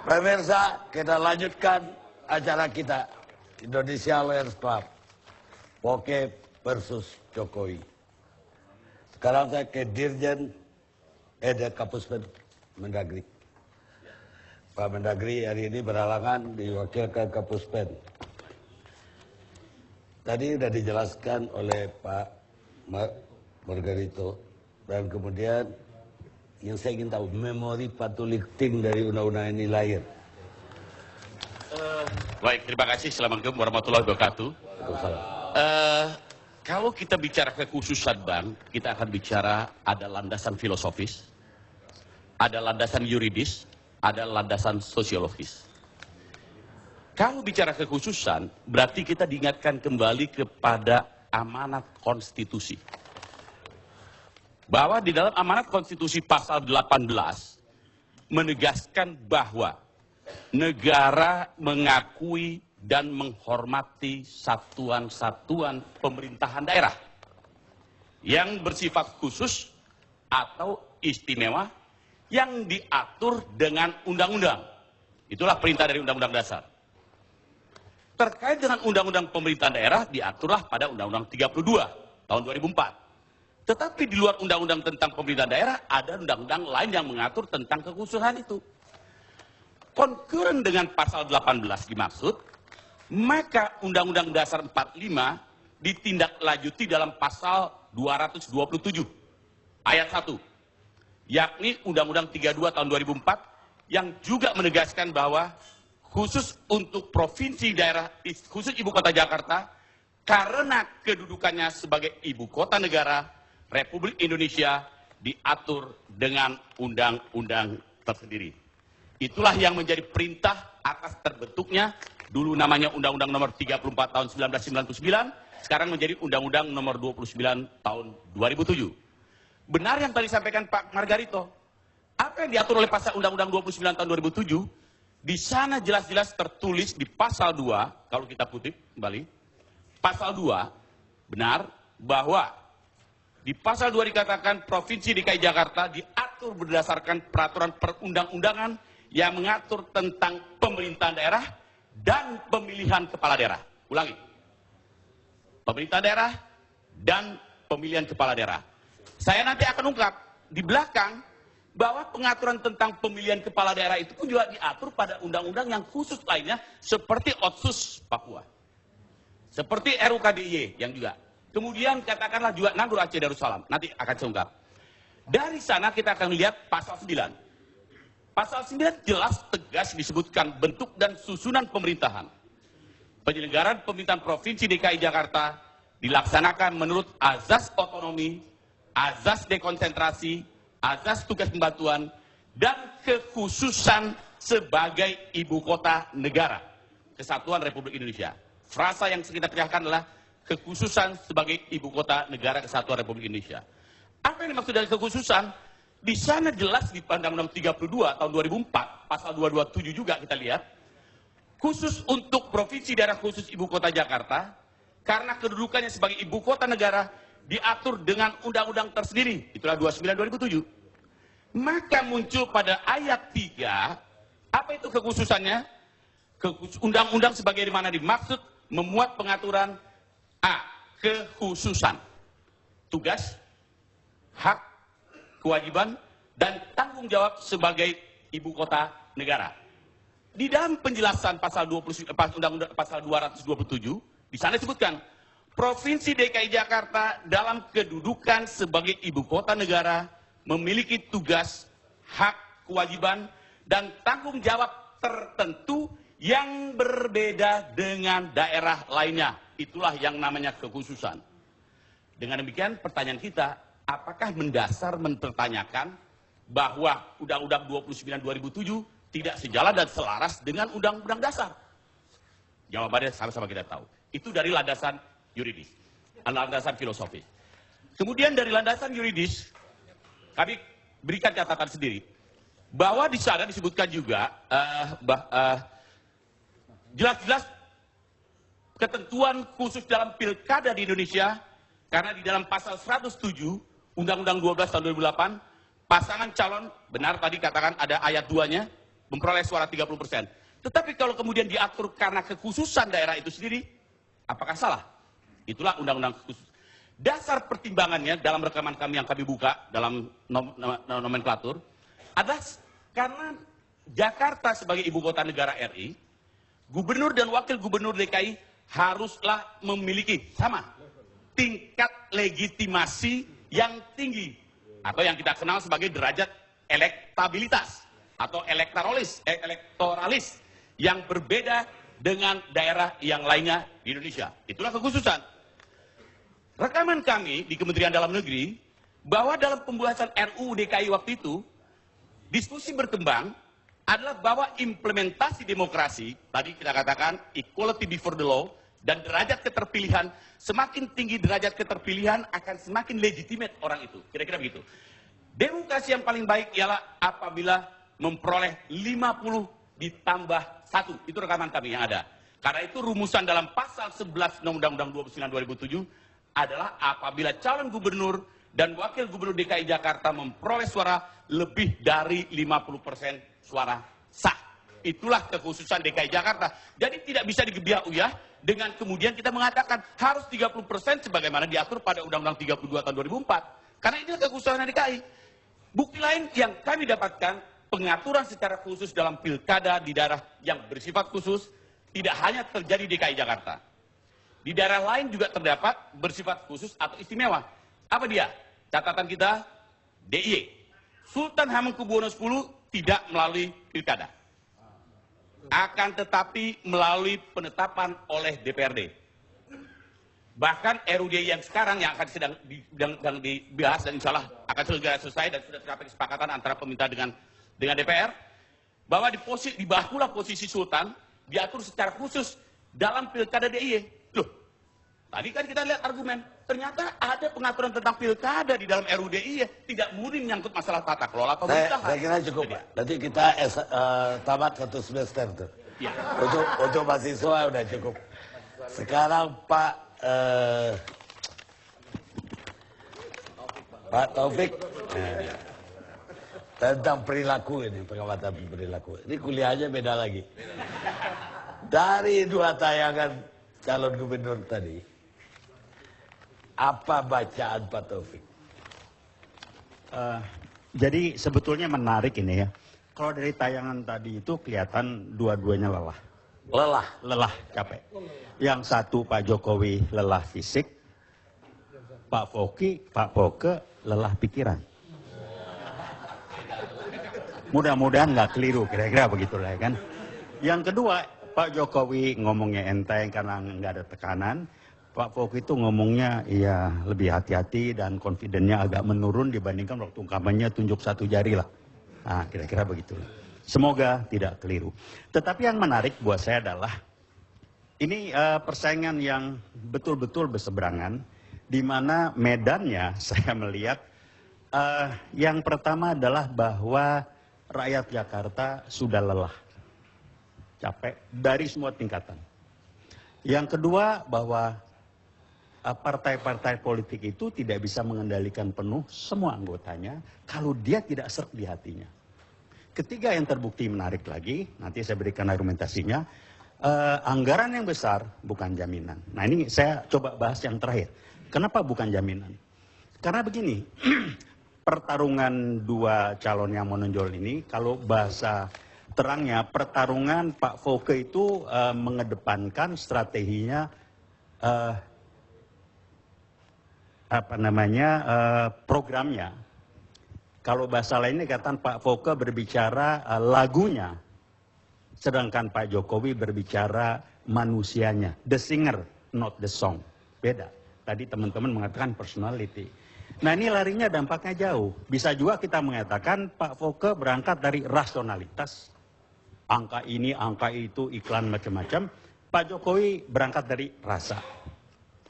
Pemirsa, kita lanjutkan acara kita. Indonesia Lawyers Club. Poke versus Jokowi. Sekarang saya ke Dirjen Eda Kapuspen Mendagri. Pak Mendagri hari ini berhalangan diwakilkan Kapuspen. Tadi sudah dijelaskan oleh Pak Margarito. Dan kemudian yang saya ingin tahu, memori patulikting dari undang-undang ini lahir. Baik, terima kasih. Assalamualaikum warahmatullahi wabarakatuh. Kalau kita bicara kekhususan bank, kita akan bicara ada landasan filosofis, ada landasan yuridis, ada landasan sosiologis. Kalau bicara kekhususan, berarti kita diingatkan kembali kepada amanat konstitusi. Bahwa di dalam amanat konstitusi pasal 18 menegaskan bahwa negara mengakui dan menghormati satuan-satuan pemerintahan daerah yang bersifat khusus atau istimewa yang diatur dengan undang-undang. Itulah perintah dari Undang-Undang Dasar. Terkait dengan undang-undang pemerintahan daerah diaturlah pada Undang-Undang 32 tahun 2004. Tetapi di luar undang-undang tentang pemerintahan daerah, ada undang-undang lain yang mengatur tentang kekhususan itu. Konkuren dengan pasal 18 dimaksud, maka Undang-Undang Dasar 45 ditindaklanjuti dalam pasal 227 ayat 1, yakni Undang-Undang 32 tahun 2004 yang juga menegaskan bahwa khusus untuk provinsi daerah, khusus ibu kota Jakarta, karena kedudukannya sebagai ibu kota negara Republik Indonesia diatur dengan undang-undang tersendiri. Itulah yang menjadi perintah atas terbentuknya, dulu namanya Undang-Undang Nomor 34 tahun 1999, sekarang menjadi Undang-Undang Nomor 29 tahun 2007. Benar yang tadi disampaikan Pak Margarito. Apa yang diatur oleh pasal Undang-Undang 29 tahun 2007? Di sana jelas-jelas tertulis di pasal 2, kalau kita kutip kembali, pasal 2, benar bahwa di pasal 2 dikatakan Provinsi DKI Jakarta diatur berdasarkan peraturan perundang-undangan yang mengatur tentang pemerintahan daerah dan pemilihan kepala daerah. Ulangi. Pemerintahan daerah dan pemilihan kepala daerah. Saya nanti akan ungkap di belakang bahwa pengaturan tentang pemilihan kepala daerah itu pun juga diatur pada undang-undang yang khusus lainnya seperti Otsus Papua. Seperti RUKDIY yang juga. Kemudian katakanlah juga Nanggur Aceh Darussalam. Nanti akan saya ungkap. Dari sana kita akan lihat pasal 9. Pasal 9 jelas tegas disebutkan bentuk dan susunan pemerintahan. Penyelenggaraan pemerintahan Provinsi DKI Jakarta dilaksanakan menurut azas otonomi, azas dekonsentrasi, azas tugas pembantuan, dan kekhususan sebagai ibu kota negara Kesatuan Republik Indonesia. Frasa yang kita teriakkan adalah kekhususan sebagai ibu kota negara Kesatuan Republik Indonesia. Apa yang dimaksud dari kekhususan? Di sana jelas di Undang-Undang 32 tahun 2004, pasal 227 juga kita lihat, khusus untuk provinsi daerah khusus ibu kota Jakarta, karena kedudukannya sebagai ibu kota negara diatur dengan undang-undang tersendiri, itulah 29 2007. Maka muncul pada ayat 3, apa itu kekhususannya? Undang-undang sebagaimana dimaksud memuat pengaturan A. Kekhususan, tugas, hak, kewajiban, dan tanggung jawab sebagai ibu kota negara. Di dalam penjelasan pasal 20, Undang-Undang pasal 227, di sana disebutkan, Provinsi DKI Jakarta dalam kedudukan sebagai ibu kota negara memiliki tugas, hak, kewajiban, dan tanggung jawab tertentu yang berbeda dengan daerah lainnya. Itulah yang namanya kekhususan. Dengan demikian pertanyaan kita, apakah mendasar mempertanyakan bahwa Undang-Undang 29 2007 tidak sejalan dan selaras dengan Undang-Undang Dasar? Jawabannya sama-sama kita tahu. Itu dari landasan yuridis, landasan filosofis. Kemudian dari landasan yuridis, kami berikan catatan sendiri. Bahwa di sana disebutkan juga, jelas-jelas ketentuan khusus dalam pilkada di Indonesia, karena di dalam pasal 107 Undang-Undang 12 tahun 2008 pasangan calon, benar tadi katakan ada ayat 2-nya, memperoleh suara 30%. Tetapi kalau kemudian diatur karena kekhususan daerah itu sendiri, apakah salah? Itulah undang-undang khusus. Dasar pertimbangannya dalam rekaman kami yang kami buka dalam nomenklatur adalah karena Jakarta sebagai ibu kota negara RI, gubernur dan wakil gubernur DKI haruslah memiliki sama tingkat legitimasi yang tinggi atau yang kita kenal sebagai derajat elektabilitas atau elektoralis yang berbeda dengan daerah yang lainnya di Indonesia. Itulah kekhususan. Rekaman kami di Kementerian Dalam Negeri bahwa dalam pembahasan RUU DKI waktu itu, diskusi berkembang adalah bahwa implementasi demokrasi, tadi kita katakan equality before the law, dan derajat keterpilihan, semakin tinggi derajat keterpilihan akan semakin legitimate orang itu. Kira-kira begitu. Demokrasi yang paling baik ialah apabila memperoleh 50 ditambah 1. Itu rekaman kami yang ada. Karena itu rumusan dalam pasal 11 Undang-Undang 29 2007 adalah apabila calon gubernur dan wakil gubernur DKI Jakarta memperoleh suara lebih dari 50% suara sah. Itulah kekhususan DKI Jakarta. Jadi tidak bisa digebiah-uyah dengan kemudian kita mengatakan harus 30% sebagaimana diatur pada Undang-Undang 32 tahun 2004. Karena ini kekhususan DKI. Bukti lain yang kami dapatkan, pengaturan secara khusus dalam pilkada di daerah yang bersifat khusus tidak hanya terjadi di DKI Jakarta. Di daerah lain juga terdapat bersifat khusus atau istimewa. Apa dia? Catatan kita, DIY. Sultan Hamengkubuwono X tidak melalui pilkada. Akan tetapi melalui penetapan oleh DPRD. Bahkan RUU yang sekarang yang akan sedang dibahas dan insya Allah akan segera selesai dan sudah tercapai kesepakatan antara pemerintah dengan DPR, bahwa dibahas pula posisi Sultan diatur secara khusus dalam pilkada DIY. Loh, tadi kan kita lihat argumen, ternyata ada pengaturan tentang pilkada di dalam RUU DIY, tidak murni menyangkut masalah tata kelola pemerintahan. Saya kira cukup, Pak. Nanti kita tamat 1 semester tuh. Ya. Untuk mahasiswa udah cukup. Sekarang Pak Taufik tentang perilaku ini, pengamatan perilaku. Ini kuliahnya beda lagi. Dari 2 tayangan calon gubernur tadi, apa bacaan Pak Taufik? Jadi sebetulnya menarik ini ya. Kalau dari tayangan tadi itu kelihatan dua-duanya lelah. Lelah, capek. Yang satu Pak Jokowi lelah fisik, Pak Foke lelah pikiran. Mudah-mudahan nggak keliru, kira-kira begitulah ya kan. Yang kedua, Pak Jokowi ngomongnya enteng karena nggak ada tekanan. Pak Foke itu ngomongnya ya lebih hati-hati dan confidence-nya agak menurun dibandingkan waktu kampanye tunjuk 1 jari lah. Nah, kira-kira begitu. Semoga tidak keliru. Tetapi yang menarik buat saya adalah ini persaingan yang betul-betul berseberangan, di mana medannya saya melihat yang pertama adalah bahwa rakyat Jakarta sudah lelah, capek dari semua tingkatan. Yang kedua bahwa partai-partai politik itu tidak bisa mengendalikan penuh semua anggotanya kalau dia tidak serg di hatinya. Ketiga yang terbukti menarik lagi, nanti saya berikan argumentasinya, anggaran yang besar bukan jaminan. Nah ini saya coba bahas yang terakhir. Kenapa bukan jaminan? Karena begini, pertarungan 2 calon yang menonjol ini, kalau bahasa terangnya, pertarungan Pak Foke itu mengedepankan strateginya programnya. Kalau bahasa lainnya katakan Pak Foke berbicara lagunya, sedangkan Pak Jokowi berbicara manusianya, the singer, not the song. Beda. Tadi teman-teman mengatakan personality. Nah ini larinya dampaknya jauh. Bisa juga kita mengatakan Pak Foke berangkat dari rasionalitas, angka ini, angka itu, iklan macam-macam. Pak Jokowi berangkat dari rasa,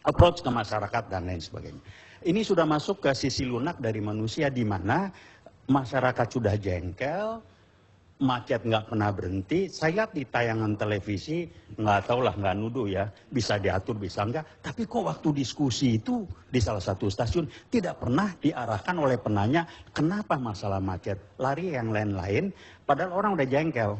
approach ke masyarakat dan lain sebagainya. Ini sudah masuk ke sisi lunak dari manusia di mana masyarakat sudah jengkel, macet nggak pernah berhenti. Saya lihat di tayangan televisi, nggak tahu lah, nggak nuduh ya, bisa diatur bisa enggak. Tapi kok waktu diskusi itu di salah satu stasiun tidak pernah diarahkan oleh penanya kenapa masalah macet. Lari yang lain-lain, padahal orang udah jengkel.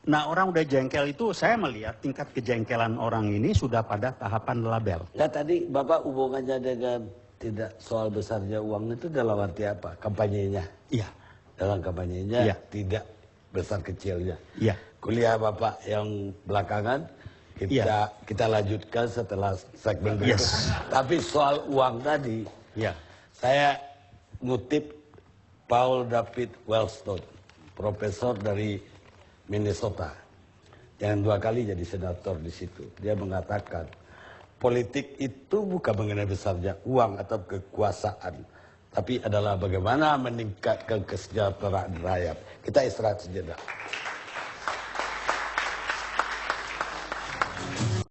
Nah, orang udah jengkel itu, saya melihat tingkat kejengkelan orang ini sudah pada tahapan label. Nah tadi Bapak hubungannya dengan tidak soal besarnya uang itu dalam arti apa? Kampanyenya? Iya. Dalam kampanyenya Iya. tidak besar kecilnya. Iya. Kuliah Bapak yang belakangan kita lanjutkan setelah segmen berikut. Yes. Tapi soal uang tadi, Iya. saya ngutip Paul David Wellstone, profesor dari Minnesota, yang 2 kali jadi senator di situ. Dia mengatakan politik itu bukan mengenai besarnya uang atau kekuasaan, tapi adalah bagaimana meningkatkan kesejahteraan rakyat. Kita istirahat sejenak.